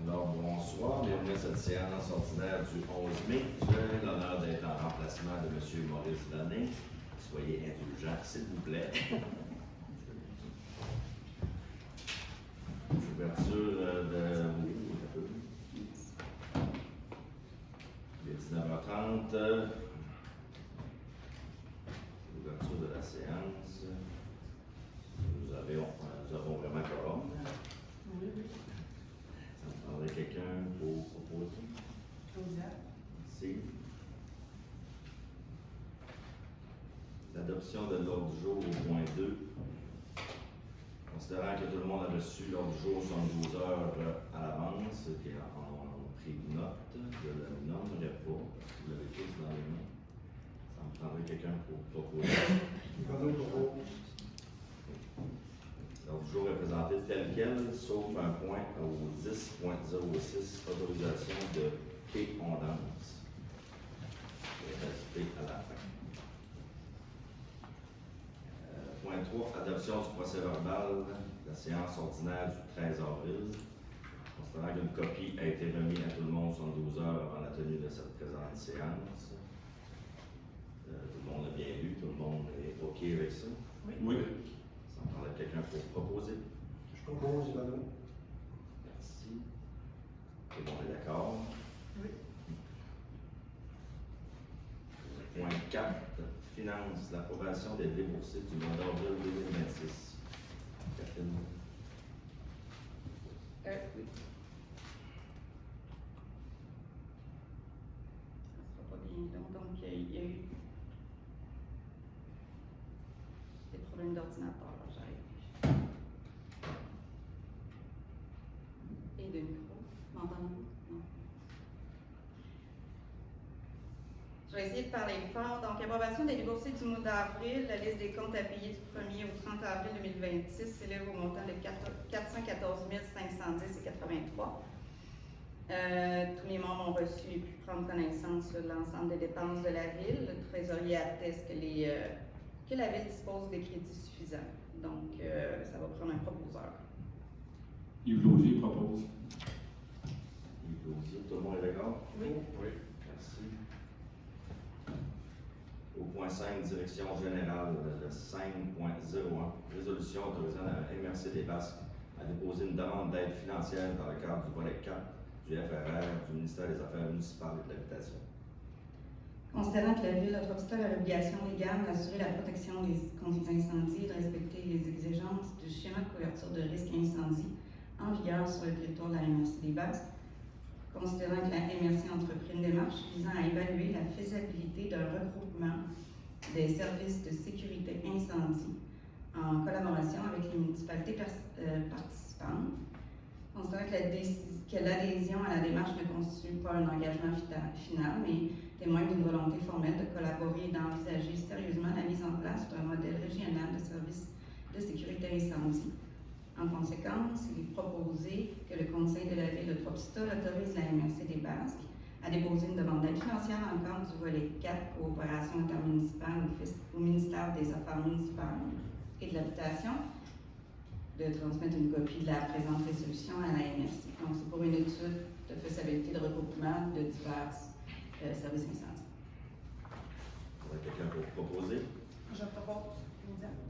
Alors, bonsoir, bienvenue à cette séance ordinaire du 11 mai. J'ai l'honneur d'être en remplacement de M. Maurice Lané. Soyez indulgents, s'il vous plaît. Ouverture de 19h30. Ouverture de la séance. Nous avons vraiment quorum. Oui. Ça me prendrait quelqu'un pour proposer. Merci. L'adoption de l'ordre du jour au point 2. Considérant que tout le monde a reçu l'ordre du jour 72 heures à l'avance, qui en pris note, je ne le nommerai pas, parce que vous l'avez tous dans les mains. Ça me prendrait quelqu'un pour proposer. L'ordre du jour est présenté tel quel, sauf un point au 10.06, autorisation de quai Ondance. Je vais rajouter à la fin. Point 3, adoption du procès-verbal de la séance ordinaire du 13 avril. Considérant qu'une copie a été remise à tout le monde 72 heures avant la tenue de cette présente séance. Tout le monde a bien lu, tout le monde est OK avec ça? Oui. Ça me prendrait quelqu'un pour proposer. Je propose, Ivano. Merci. Tout le monde est d'accord? Oui. Point 4, finance, l'approbation des déboursés du mois d'avril 2026. Catherine. Oui. Ça sera pas bien long. Donc, il y a eu des problèmes d'ordinateur, là, j'arrive. Et de micro. M'entendez-vous? Non. Je vais essayer de parler fort. Donc, approbation des déboursés du mois d'avril. La liste des comptes à payer du 1er au 30 avril 2026 s'élève au montant de 414 510,83. Tous les membres ont reçu et pu prendre connaissance de l'ensemble des dépenses de la ville. Le trésorier atteste que la ville dispose des crédits suffisants. Donc, ça va prendre un proposeur. Yves Laugier propose. Yves Laugier, tout le monde est d'accord? Oui. Merci. Au point 5, direction générale, le 5.01, résolution autorisant la MRC des Basques à déposer une demande d'aide financière dans le cadre du volet 4 du FRR du ministère des Affaires municipales et de l'Habitation. Considérant que la Ville de Trois-Pistoles a l'obligation légale d'assurer la protection contre les incendies et de respecter les exigences du schéma de couverture de risque incendie en vigueur sur le territoire de la MRC des Basques, considérant que la MRC a entrepris une démarche visant à évaluer la faisabilité d'un regroupement des services de sécurité incendie en collaboration avec les municipalités participantes, considérant que l'adhésion à la démarche ne constitue pas un engagement final, mais témoigne d'une volonté formelle de collaborer et d'envisager sérieusement la mise en place d'un modèle régional de services de sécurité incendie. En conséquence, il est proposé que le Conseil de la Ville de Trois-Pistoles autorise la MRC des Basques à déposer une demande d'aide financière en cadre du volet 4 coopération intermunicipale au ministère des Affaires municipales et de l'Habitation, de transmettre une copie de la présente résolution à la MRC. Donc, c'est pour une étude de faisabilité de regroupement de divers services incendies. Il y a quelqu'un pour proposer? Je propose.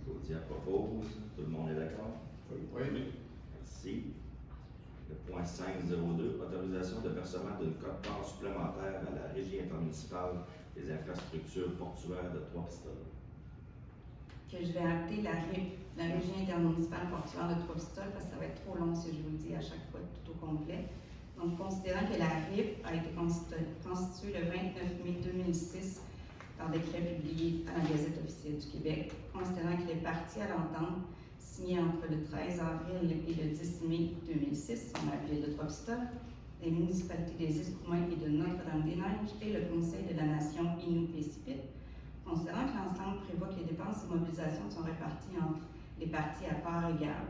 Claudia propose. Tout le monde est d'accord? Oui. Merci. Le point 5.02, autorisation de versement d'une quote-part supplémentaire à la Régie intermunicipale des infrastructures portuaires de Trois-Pistoles. Que je vais appeler la Régie intermunicipale portuaire de Trois-Pistoles parce que ça va être trop long si je vous le dis à chaque fois tout au complet. Donc, considérant que la RIP a été constituée le 29 mai 2006 par décret publié à la Gazette officielle du Québec, considérant que les parties à l'entente signée entre le 13 avril et le 10 mai 2006 sont la Ville de Trois-Pistoles, les municipalités des Escoumins et de Notre-Dame-des-Neiges et le Conseil de la Nation Innu-Pécipit, considérant que l'ensemble prévoit que les dépenses et mobilisations sont réparties entre les parties à part égale.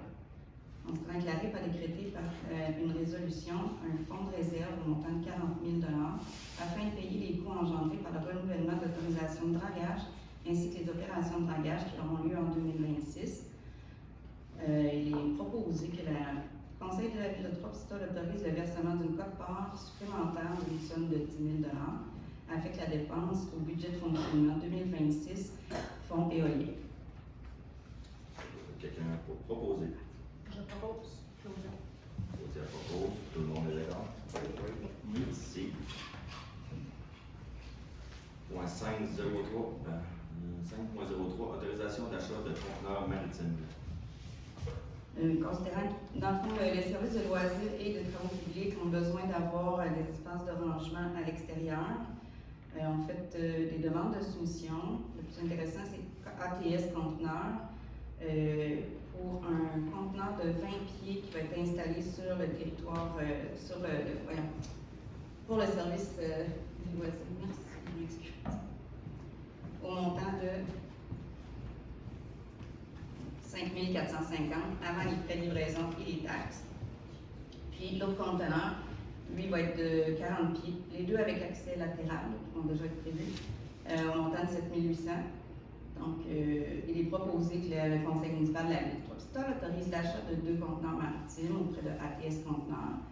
Considérant que la RIP a décrété par une résolution un fonds de réserve au montant de 40 000 afin de payer les coûts engendrés par le renouvellement d'autorisation de dragage ainsi que les opérations de dragage qui auront lieu en 2026. Il est proposé que la Le Conseil de la Ville de Trois-Pistoles autorise le versement d'une quote-part supplémentaire d'une somme de 10 000 afin que la dépense au budget de fonctionnement 2026 fonds éoliens. Quelqu'un pour proposer? Je propose. Claudia. Claudia propose. Tout le monde est d'accord? Oui. Merci. Point 5.03, 5.03, autorisation d'achat de conteneurs maritimes. Considérant que, dans le fond, les services de loisirs et de travaux publics ont besoin d'avoir des espaces de rangement à l'extérieur. On fait des demandes de soumission. Le plus intéressant, c'est ATS Conteneur pour un conteneur de 20 pieds qui va être installé sur le territoire, pour le service des loisirs. Merci, je m'excuse. Au montant de 5 450 avant les frais de livraison et les taxes. Puis l'autre conteneur, lui, va être de 40 pieds, les deux avec accès latéral, qui vont déjà être prévus, au montant de 7 800. Donc, il est proposé que le Conseil municipal de la Ville de Trois-Pistoles autorise l'achat de 2 conteneurs maritimes auprès de ATS Conteneurs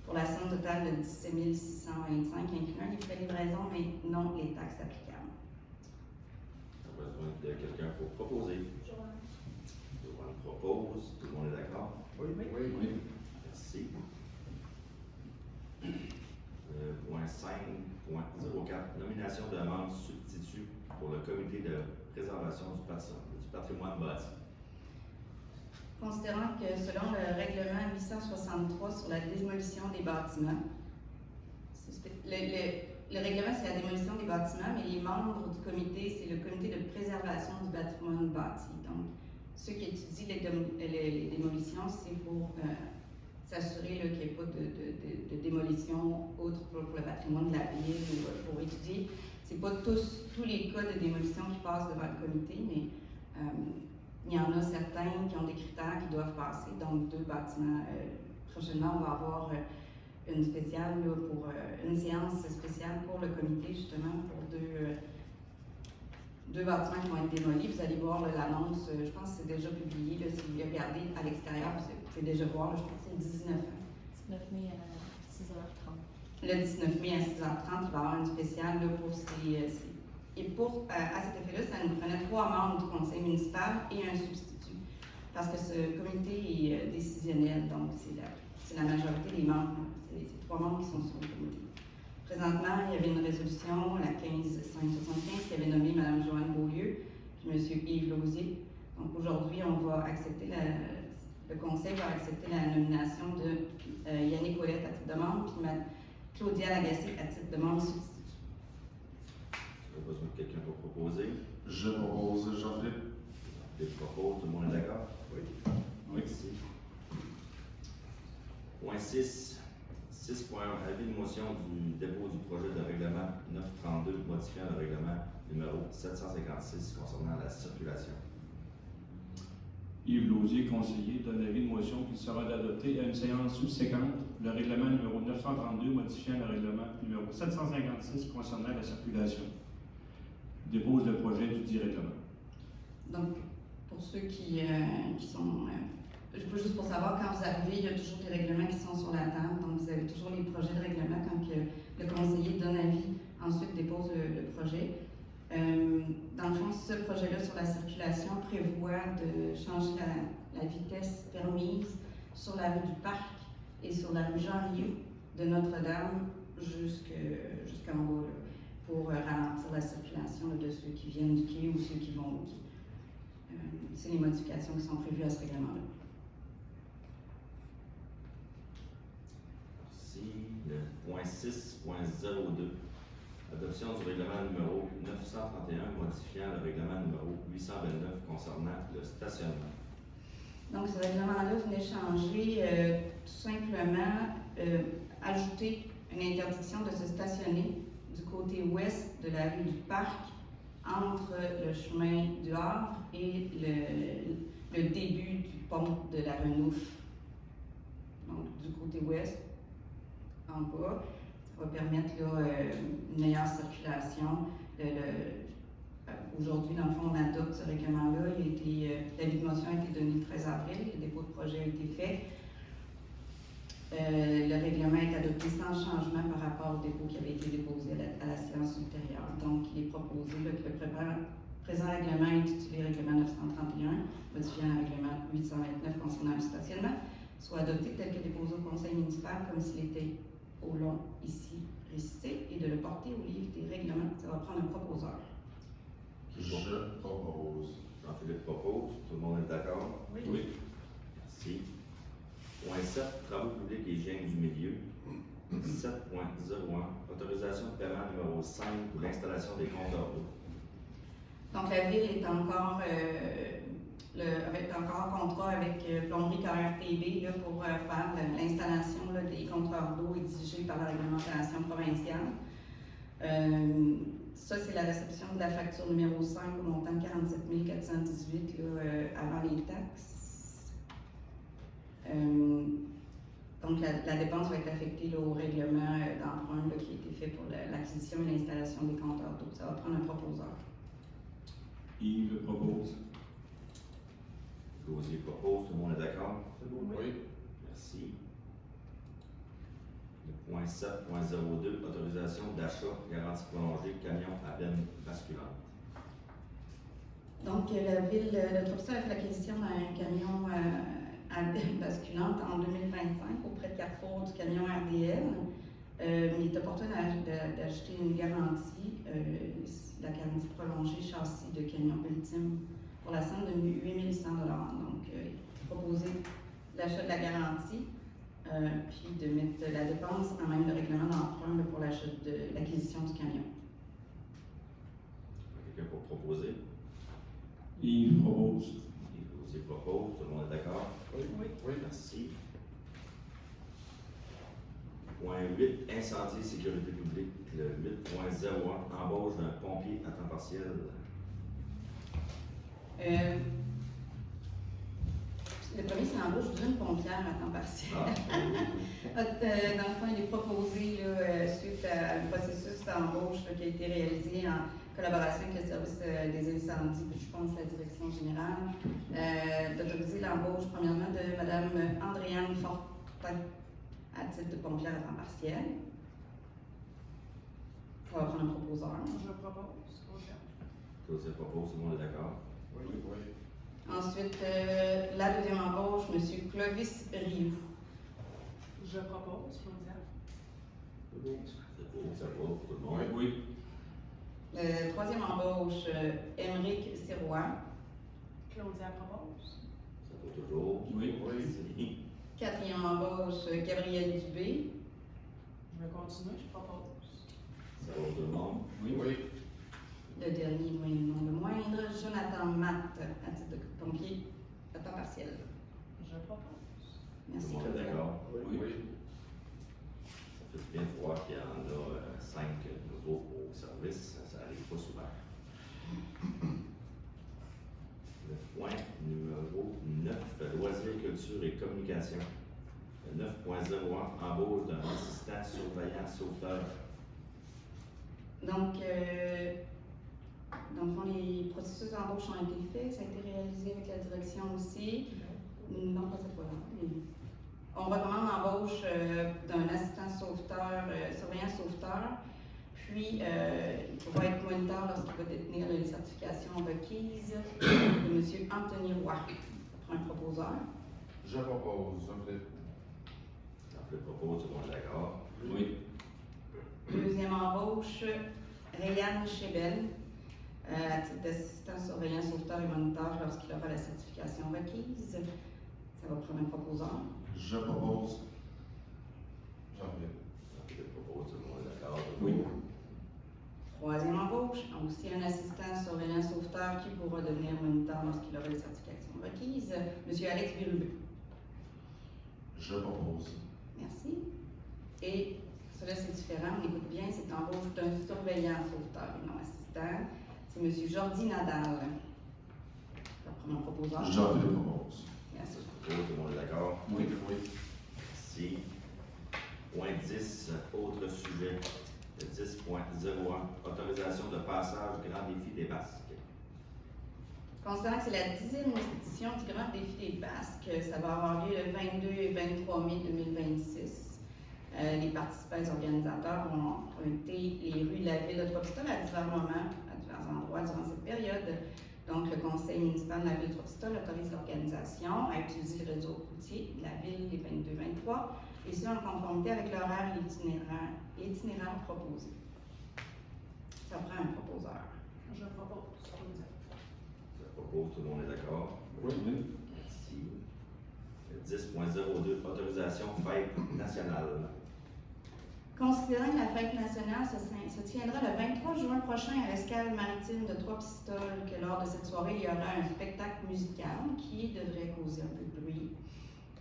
pour la somme totale de 17 625, incluant les frais de livraison, mais non les taxes applicables. On a besoin de quelqu'un pour proposer. Joanne propose. Tout le monde est d'accord? Oui. Merci. Point 5.04, nomination de membres substituts pour le comité de préservation du patrimoine bâti. Considérant que selon le règlement 863 sur la démolition des bâtiments, le règlement c'est la démolition des bâtiments, mais les membres du comité, c'est le comité de préservation du patrimoine bâti. Donc, ceux qui étudient les démolitions, c'est pour s'assurer qu'il n'y ait pas de démolition autre pour le patrimoine de la ville ou pour étudier. Ce n'est pas tous les cas de démolition qui passent devant le comité, mais il y en a certains qui ont des critères qui doivent passer. Donc, 2 bâtiments. Prochainement, on va avoir une spéciale pour une séance spéciale pour le comité, justement, pour deux bâtiments qui vont être démolis. Vous allez voir l'annonce, je pense que c'est déjà publié. Là, si vous regardez à l'extérieur, vous pouvez déjà voir, là, je pense que c'est le 19 mai à 6h30. Le 19 mai à 6h30, il va y avoir une spéciale là, pour ces. Et à cet effet-là, ça nous prenait 3 membres du conseil municipal et un substitut. Parce que ce comité est décisionnel, donc c'est la majorité des membres. C'est 3 membres qui sont sur le comité. Présentement, il y avait une résolution, la 15-575, qui avait nommé Mme Joanne Beaulieu puis M. Yves Lausier. Donc aujourd'hui, on va accepter le conseil va accepter la nomination de Yannick Ouellette à titre de membre, puis Claudia Lagacé à titre de membre substitut. On a besoin de quelqu'un pour proposer. Je propose Jean-Philippe. Jean-Philippe propose. Tout le monde est d'accord? Oui. Merci. Point 6. 6.1. Avis de motion du dépôt du projet de règlement 932 modifiant le règlement numéro 756 concernant la circulation. Yves Lausier, conseiller, donne l'avis de motion qu'il sera adopté à une séance subséquente le règlement numéro 932 modifiant le règlement numéro 756 concernant la circulation. Dépose le projet du dit règlement. Donc, pour ceux qui sont. Juste pour savoir, quand vous arrivez, il y a toujours des règlements qui sont sur la table. Donc, vous avez toujours les projets de règlement quand le conseiller donne avis, ensuite dépose le projet. Dans le fond, ce projet-là sur la circulation prévoit de changer la vitesse permise sur la rue du Parc et sur la rue Jean-Riou de Notre-Dame jusqu'en bas, là, pour ralentir la circulation là, de ceux qui viennent du quai ou ceux qui vont au quai. C'est les modifications qui sont prévues à ce règlement-là. Merci. Le point 6.02. Adoption du règlement numéro 931 modifiant le règlement numéro 829 concernant le stationnement. Donc, ce règlement-là venait changer tout simplement, ajouter une interdiction de se stationner du côté ouest de la rue du Parc entre le chemin du Havre et le début du pont de la Renouf. Donc, du côté ouest, en bas. Ça va permettre là, une meilleure circulation. Aujourd'hui, dans le fond, on adopte ce règlement-là. L'avis de motion a été donné le 13 avril, le dépôt de projet a été fait. Le règlement est adopté sans changement par rapport au dépôt qui avait été déposé à la séance ultérieure. Donc, il est proposé là, que le présent règlement intitulé Règlement 931, modifiant le règlement 829 concernant le stationnement, soit adopté tel que déposé au conseil municipal comme s'il était au long ici récité et de le porter au livre des règlements. Ça va prendre un proposeur. Je propose. Jean-Philippe propose. Tout le monde est d'accord? Oui. Merci. Point 7, travaux publics et hygiène du milieu. 7.01, autorisation de paiement numéro 5 pour l'installation des compteurs d'eau. Donc, la Ville est encore, avec encore en contrat avec Plomberie KRTB là, pour faire l'installation là, des compteurs d'eau exigés par la réglementation provinciale. Ça, c'est la réception de la facture numéro 5 au montant de 47 418 là, avant les taxes. Donc, la dépense va être affectée là, au règlement d'emprunt là, qui a été fait pour l'acquisition et l'installation des compteurs d'eau. Ça va prendre un proposeur. Yves propose. Gauzier propose. Tout le monde est d'accord? C'est bon. Oui. Merci. Le point 7.02, autorisation d'achat garantie prolongée camion à benne basculante. Donc, la Ville de Tromsø a fait l'acquisition d'un camion à benne basculante en 2025 auprès de Carrefour du camion RDL. Il est opportun d'acheter une garantie, la garantie prolongée châssis de camion ultime pour la somme de 8 100 $. Donc, proposer l'achat de la garantie, puis de mettre la dépense en même de règlement d'emprunt là, pour l'achat de l'acquisition du camion. Quelqu'un pour proposer? Yves propose. Gauzier propose. Tout le monde est d'accord? Oui. Oui. Merci. Point 8, incendie et sécurité publique. Le 8.01, embauche d'un pompier à temps partiel. Le premier, c'est l'embauche d'une pompière à temps partiel. Ah, Dans le fond, il est proposé là, suite à un processus d'embauche là, qui a été réalisé en collaboration avec le service des incendies, puis je pense la direction générale, d'autoriser l'embauche premièrement de Mme Andréane Fortin à titre de pompière à temps partiel. On va prendre un proposeur. Je propose. Gauzier propose. Tout le monde est d'accord? Oui. Oui. Ensuite, la deuxième embauche, M. Clovis Rioux. Je propose, Claudia. C'est beau. C'est beau. Ça va pour tout le monde. Oui. Troisième embauche, Émeric Sirois. Claudia propose. Ça vaut toujours. Oui. Merci. Quatrième embauche, Gabriel Dubé. Je vais continuer, je propose. Ça vaut tout le monde. Oui. Oui. Le dernier, mais non le moindre, Jonathan Matt, à titre de pompier à temps partiel. Je propose. Merci. Tout le monde est Claudia. d'accord? Oui. Ça fait bien de voir qu'il y en a 5 nouveaux au service. Ça n'arrive pas souvent. Le point numéro 9, loisirs, culture et communication. Le 9.01, embauche d'un assistant surveillant sauveteur. Donc, dans le fond, les processus d'embauche ont été faits, ça a été réalisé avec la direction aussi. Non, pas cette fois-là. On recommande l'embauche d'un assistant sauveteur, surveillant sauveteur, puis il va être moniteur lorsqu'il va détenir les certifications requises de M. Anthony Roy. Ça prend un proposeur. Je propose. Jean-Philippe. Jean-Philippe propose, tout le monde est d'accord? Oui. Deuxième embauche, Rayane Chebel, à titre d'assistant surveillant sauveteur et moniteur lorsqu'il aura la certification requise. Ça va prendre un proposeur. Je propose. Jean-Philippe. Jean-Philippe propose, tout le monde est d'accord? Oui. Troisième embauche, aussi un assistant surveillant sauveteur qui pourra devenir moniteur lorsqu'il aura les certifications requises. M. Alex Bérubé. Je propose. Merci. Et cela, c'est différent, on écoute bien, c'est l'embauche d'un surveillant sauveteur et non assistant. C'est M. Jordi Nadal. Ça va prendre un proposeur. Jean-Philippe propose. Merci. Tout le monde est d'accord? Oui. Oui. Merci. Point 10, autre sujet. Le 10.01, autorisation de passage Grand Défi des Basques. Considérant que c'est la 10e édition du Grand Défi des Basques, ça va avoir lieu le 22 et 23 mai 2026. les organisateurs vont emprunter les rues de la ville de Trois-Pistoles à divers moments, à divers endroits durant cette période. Donc, le conseil municipal de la ville de Trois-Pistoles autorise l'organisation à utiliser le réseau routier de la ville les 22-23, et ce en conformité avec l'horaire et l'itinéraire proposé. Ça prend un proposeur. Je propose, Claudia. Je propose, tout le monde est d'accord? Oui. Merci. 10.02, autorisation fête nationale. Considérant que la fête nationale se tiendra le 23 juin prochain à l'escale maritime de Trois-Pistoles, que lors de cette soirée, il y aura un spectacle musical qui devrait causer un peu de bruit,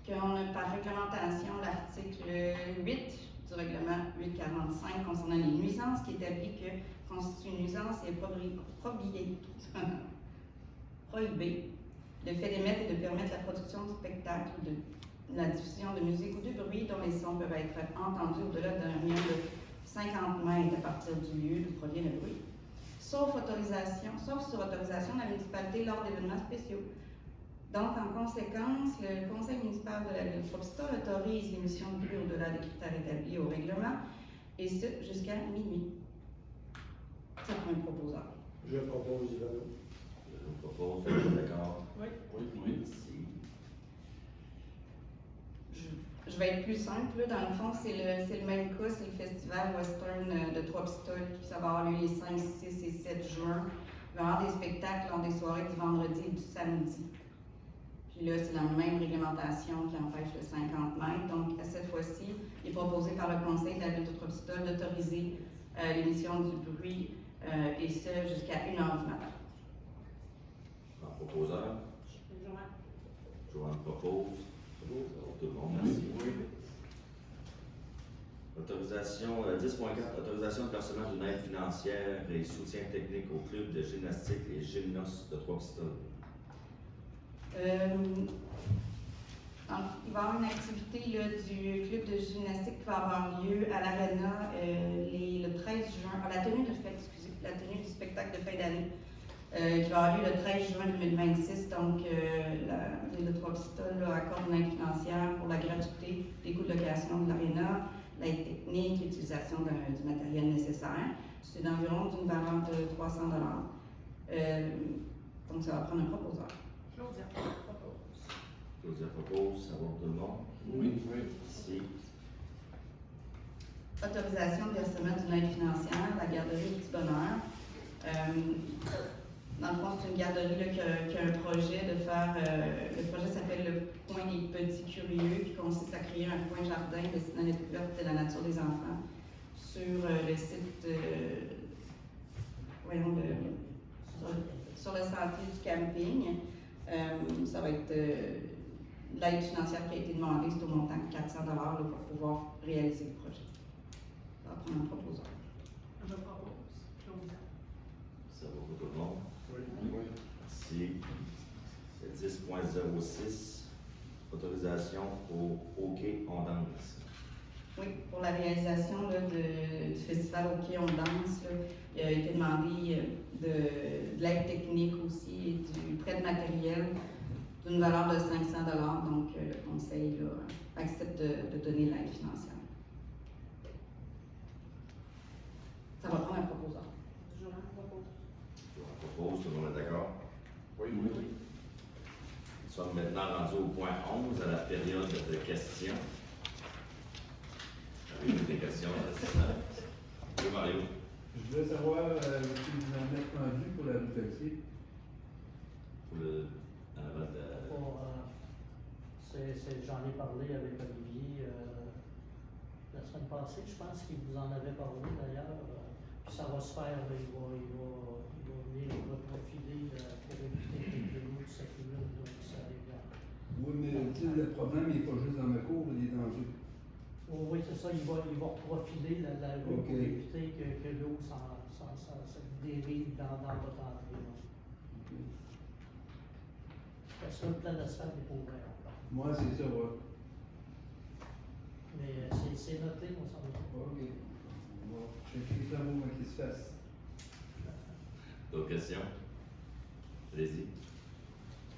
qu'on a par réglementation l'article 8 du règlement 845 concernant les nuisances qui établit que constitue une nuisance et est prohibé le fait d'émettre et de permettre la production de spectacles ou de la diffusion de musique ou de bruit dont les sons peuvent être entendus au-delà d'un rayon de 50 mètres à partir du lieu d'où provient le bruit, sauf sur autorisation de la municipalité lors d'événements spéciaux. Donc, en conséquence, le conseil municipal de la ville de Trois-Pistoles autorise l'émission de bruit au-delà des critères établis au règlement, et ce, jusqu'à minuit. Ça prend un proposeur. Je propose Ivano. Je vous propose, tout le monde est d'accord? Oui. Oui. Merci. Je vais être plus simple, là. Dans le fond, c'est le même cas, c'est le festival western de Trois-Pistoles qui va avoir lieu les 5, 6 et 7 juin. Il va y avoir des spectacles lors des soirées du vendredi et du samedi. Puis là, c'est la même réglementation qui empêche le 50 mètres. Donc, à cette fois-ci, il est proposé par le conseil de la ville de Trois-Pistoles d'autoriser l'émission du bruit et ce jusqu'à 1h du matin. En proposeur, Joanne. Joanne propose. Tout le monde, merci. Autorisation 10.4, autorisation de versement d'une aide financière et soutien technique au club de gymnastique et gymnos de Trois-Pistoles. Il va y avoir une activité là, du club de gymnastique qui va avoir lieu à l'Arena le 13 juin, la tenue du spectacle de fin d'année, qui va avoir lieu le 13 juin 2026. Donc, la ville de Trois-Pistoles accorde une aide financière pour la gratuité des coûts de location de l'Arena, l'aide technique, l'utilisation du matériel nécessaire. C'est d'environ d'une valeur de 300 donc, ça va prendre un proposeur. Claudia propose. Claudia propose, ça va pour tout le monde? Oui. Merci. Autorisation de versement d'une aide financière, la garderie du Bonheur. Dans le fond, c'est une garderie là, qui a un projet de faire. Le projet s'appelle le Coin des Petits Curieux, qui consiste à créer un coin jardin destiné à la découverte de la nature des enfants sur le site. Sur le sentier du camping. Ça va être l'aide financière qui a été demandée, c'est au montant de 400 là, pour pouvoir réaliser le projet. Ça va prendre un proposeur. Je propose, Claudia. Ça va pour tout le monde? Oui. Merci. C'est 10.06, autorisation au hockey on danse. Oui, pour la réalisation là, du festival Hockey on danse, là, il a été demandé de l'aide technique aussi et du prêt de matériel d'une valeur de 500 $. Donc, le conseil là, accepte de donner l'aide financière. Ça va prendre un proposeur. Joanne propose. Je propose, tout le monde est d'accord? Oui. Nous sommes maintenant rendus au point 11, à la période de questions. Avez-vous des questions? Oui, Mario. Je voulais savoir si vous en êtes rendu pour la réflexion. Pour en avant de J'en ai parlé avec Olivier la semaine passée, je pense qu'il vous en avait parlé d'ailleurs. Puis ça va se faire, il va venir reprofiler pour éviter que l'eau s'accumule, donc ça arrive. Oui, mais tu sais, le problème n'est pas juste dans ma cour, il est dans tout. Oui, c'est ça, il va reprofiler la l'eau Ok. pour éviter que l'eau se dérive dans votre entrée. Ok. Parce que le plan d'asphalte n'est pas ouvert. Moi, c'est ça, ouais. Mais c'est noté, on s'en va. Ok. On va checker les travaux qui se fassent. d'autres questions? Allez-y.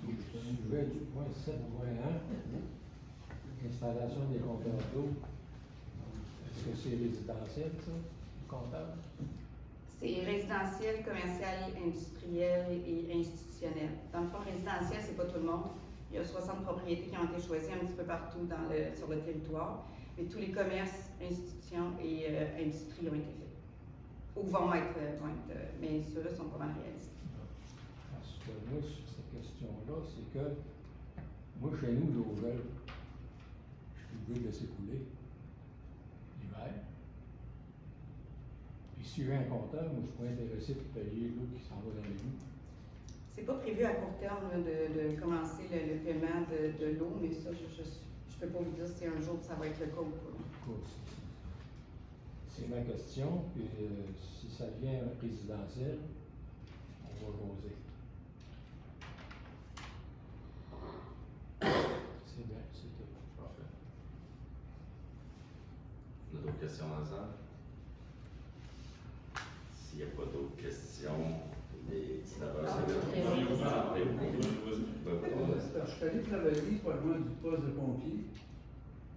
Je vais du point 7.1, installation des compteurs d'eau. Est-ce que c'est résidentiel, ça, le comptable? C'est résidentiel, commercial, industriel et institutionnel. Dans le fond, résidentiel, c'est pas tout le monde. Il y a 60 propriétés qui ont été choisies un petit peu partout sur le territoire. Mais tous les commerces, institutions et industries ont été faits. Ou vont être mais ceux-là sont pas mal réalisés. Parce que moi, sur cette question-là, c'est que moi, chez nous, l'Auvel, je suis obligé de laisser couler l'hiver. Puis si j'ai un compteur, moi, je suis pas intéressé de payer l'eau qui s'en va dans les loups. C'est pas prévu à court terme là, de commencer le paiement de l'eau, mais ça, je peux pas vous dire si un jour ça va être le cas ou pas. Écoute, c'est ma question, puis si ça devient résidentiel, on va jaser. C'est bien, c'est tout. Parfait. On a d'autres questions dans la salle? S'il n'y a pas d'autres questions, les 19h, Ah, c'est très bien. bien. Ah, oui, oui. Je suis allé travailler pas loin du poste de pompier.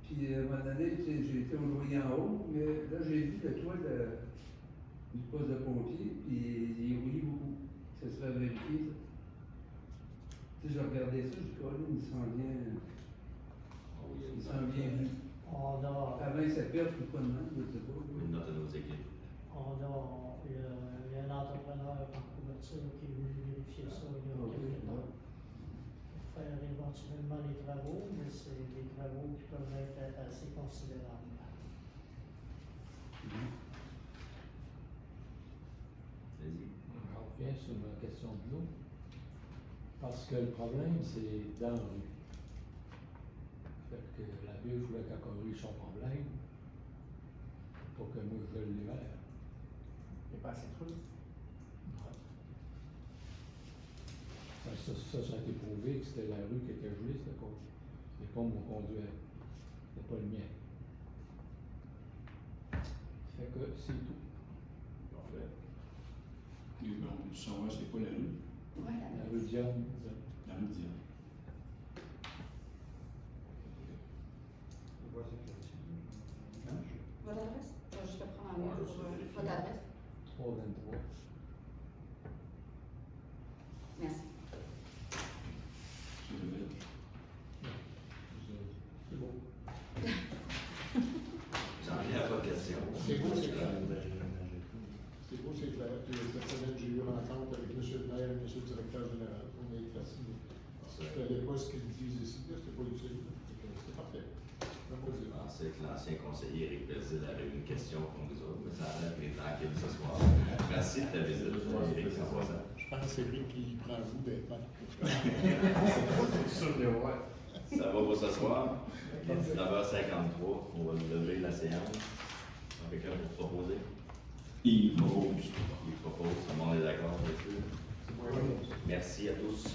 Puis à un moment donné, tu sais, j'ai été au loyer en haut, mais là j'ai vu le toit du poste de pompier, puis il rouillait beaucoup. Ça serait vérifié, ça. Tu sais, j'ai regardé ça, j'ai dit, oh, il s'en vient. Il s'en vient vu. On a, Avant que ça perde, je ne pas de main, je ne sais pas. Une note à nos équipes. il y a un entrepreneur en couverture qui est venu vérifier ça il y a quelques temps. Pour faire éventuellement les travaux, mais c'est des travaux qui peuvent être assez considérables. Vas-y. Je reviens sur ma question de l'eau. Parce que le problème, c'est dans la rue. Fait que la ville voulait qu'elle corrige son problème pour que moi je gèle l'hiver. Il n'est pas assez creux. Ça a été prouvé que c'était la rue qui était gelée, c'était pas mon conduit, c'était pas le mien. Fait que c'est tout. Parfait. Et ben, on peut savoir c'est quoi la rue? Ouais, La rue Diane, La rue Diane. On voit ça là-dessus. Votre adresse? Je vais juste le prendre en Ouais, main je pour vais vérifier. votre adresse. 323. Merci. C'est le belge. C'est beau. J'en viens à votre question. C'est beau, c'est clair. C'est beau, c'est clair. Puis cette semaine, j'ai eu une rencontre avec M. le maire et M. le directeur général. On est placés. Je ne savais pas ce qu'ils disent ici, c'était pas utile. C'est parfait. Je pensais que l'ancien conseiller Éric Bézil avait une question pour nous autres, mais ça a l'air pris tranquille ce soir. Merci de ta visite, Éric, en passant. Je pense que c'est lui qui prend le bout d'être Ça va pour ce soir. 19h53, on va lever la séance. Quelqu'un pour proposer? Il propose. Il propose, tout le monde est d'accord dessus. Merci à tous.